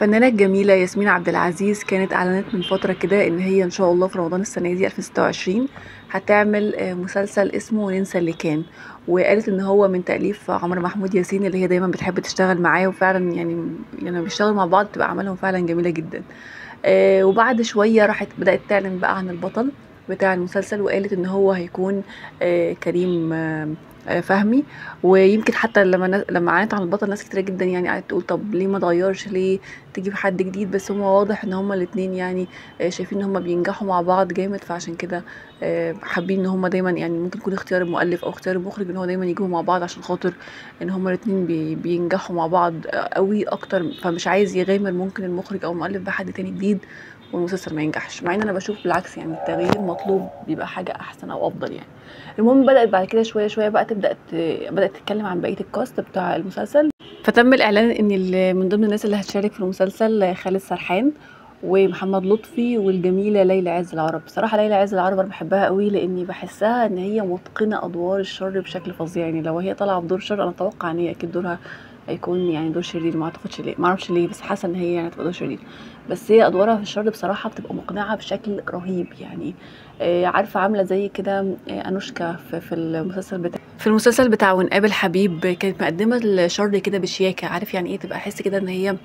الفنانة الجميلة ياسمين عبد العزيز كانت أعلنت من فترة كده إن هي إن شاء الله في رمضان السنة دي 2026 هتعمل مسلسل اسمه ننسى اللي كان. وقالت إن هو من تأليف عمرو محمود ياسين اللي هي دايما بتحب تشتغل معاه، وفعلا يعني بيشتغلوا مع بعض بتبقى أعمالهم فعلا جميلة جدا. وبعد شوية راحت بدأت تعلن بقى عن البطل بتاع المسلسل، وقالت ان هو هيكون كريم فهمي. ويمكن حتى لما اعلنت عن البطل ناس كتير جدا يعني قعدت تقول طب ليه ما تغيرش، ليه تجيب حد جديد؟ بس هو واضح ان هما الاتنين يعني شايفين ان هما بينجحوا مع بعض جامد، فعشان كده حابين ان هما دايما يعني ممكن يكون اختيار المؤلف او اختيار المخرج ان هو دايما يجيبوا مع بعض، عشان خاطر ان هما الاتنين بينجحوا مع بعض قوي اكتر، فمش عايز يغامر ممكن المخرج او المؤلف بحد تاني جديد والمسلسل ما ينجحش. مع ان انا بشوف بالعكس يعني التغيير مطلوب، بيبقى حاجه احسن او افضل يعني. المهم بدات بعد كده شويه شويه بقى بدات تتكلم عن بقيه الكاست بتاع المسلسل. فتم الاعلان ان من ضمن الناس اللي هتشارك في المسلسل خالد سرحان ومحمد لطفي والجميله ليلى عز العرب. بصراحه ليلى عز العرب انا بحبها قوي لاني بحسها ان هي متقنه ادوار الشر بشكل فظيع. يعني لو هي طالعه بدور شر انا اتوقع ان هي اكيد دورها هيكون يعني دور شرير. ما اعتقدش ليه، ما اعرفش ليه، بس حاسه ان هي يعني تبقى دور شرير. بس هي ادوارها في الشر بصراحه بتبقى مقنعه بشكل رهيب يعني. عارفه عامله زي كده انوشكا في المسلسل بتاع ونقابل حبيب، كانت مقدمه الشر كده بشياكه. عارف يعني ايه؟ تبقى احس كده ان هي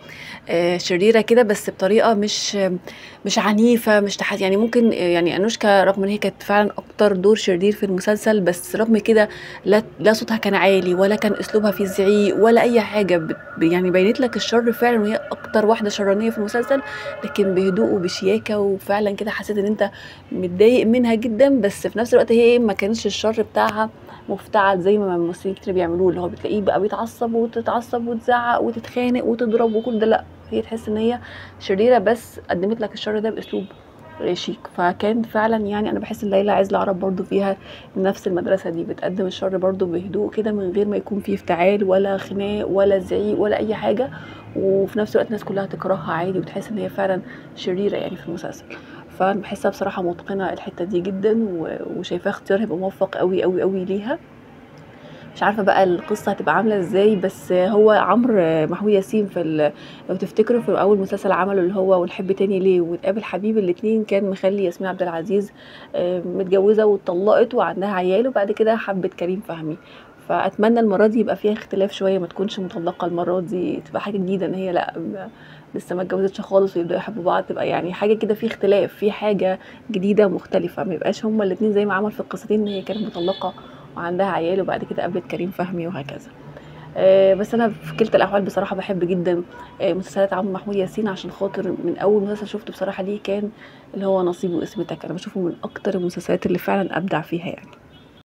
شريره كده بس بطريقه مش عنيفه، مش يعني ممكن يعني انوشكا رغم ان هي كانت فعلا اكتر دور شرير في المسلسل، بس رغم كده لا صوتها كان عالي ولا كان اسلوبها فيه زعيق ولا اي حاجه. يعني بينت لك الشر فعلا وهي اكتر واحده شرانيه في المسلسل، لكن بهدوء وبشياكه. وفعلا كده حسيت ان انت متضايق منها جدا، بس في نفس الوقت هي ما كانش الشر بتاعها مفتعل زي ما الممثلين كتير بيعملوه، اللي هو بتلاقيه بقى بيتعصب وتتعصب وتزعق وتتخانق وتضرب وكل ده. لا، هي تحس ان هي شريره بس قدمت لك الشر ده باسلوب شيك. فكان فعلا يعني انا بحس ان ليلى عز العرب برضو فيها نفس المدرسه دي، بتقدم الشر برضو بهدوء كده من غير ما يكون فيه افتعال ولا خناق ولا زعيق ولا اي حاجه. وفي نفس الوقت الناس كلها تكرهها عادي وتحس ان هي فعلا شريره يعني في المسلسل. فانا بحسها بصراحه متقنه الحته دي جدا، وشايفاه اختيار هيبقى موفق قوي قوي قوي ليها. مش عارفه بقى القصه هتبقى عامله ازاي، بس هو عمرو محمود ياسين لو تفتكروا في اول مسلسل عمله اللي هو ونحب تاني ليه ونقابل حبيب، الاتنين كان مخلي ياسمين عبد العزيز متجوزه واتطلقت وعندها عيال، وبعد كده حبت كريم فهمي. فاتمنى المره دي يبقى فيها اختلاف شويه، ما تكونش مطلقه المره دي، تبقى حاجه جديده ان هي لا لسه ما اتجوزتش خالص ويبداوا يحبوا بعض، تبقى يعني حاجه كده في اختلاف، في حاجه جديده مختلفه. ما يبقاش هما الاتنين زي ما عمل في القصتين ان هي كانت مطلقه وعندها عيال وبعد كده قابلت كريم فهمي وهكذا. بس انا في كلتا الاحوال بصراحه بحب جدا مسلسلات عمرو محمود ياسين، عشان خاطر من اول مسلسل شفته بصراحه ليه كان اللي هو نصيب واسمتك. انا بشوفه من اكتر المسلسلات اللي فعلا ابدع فيها يعني.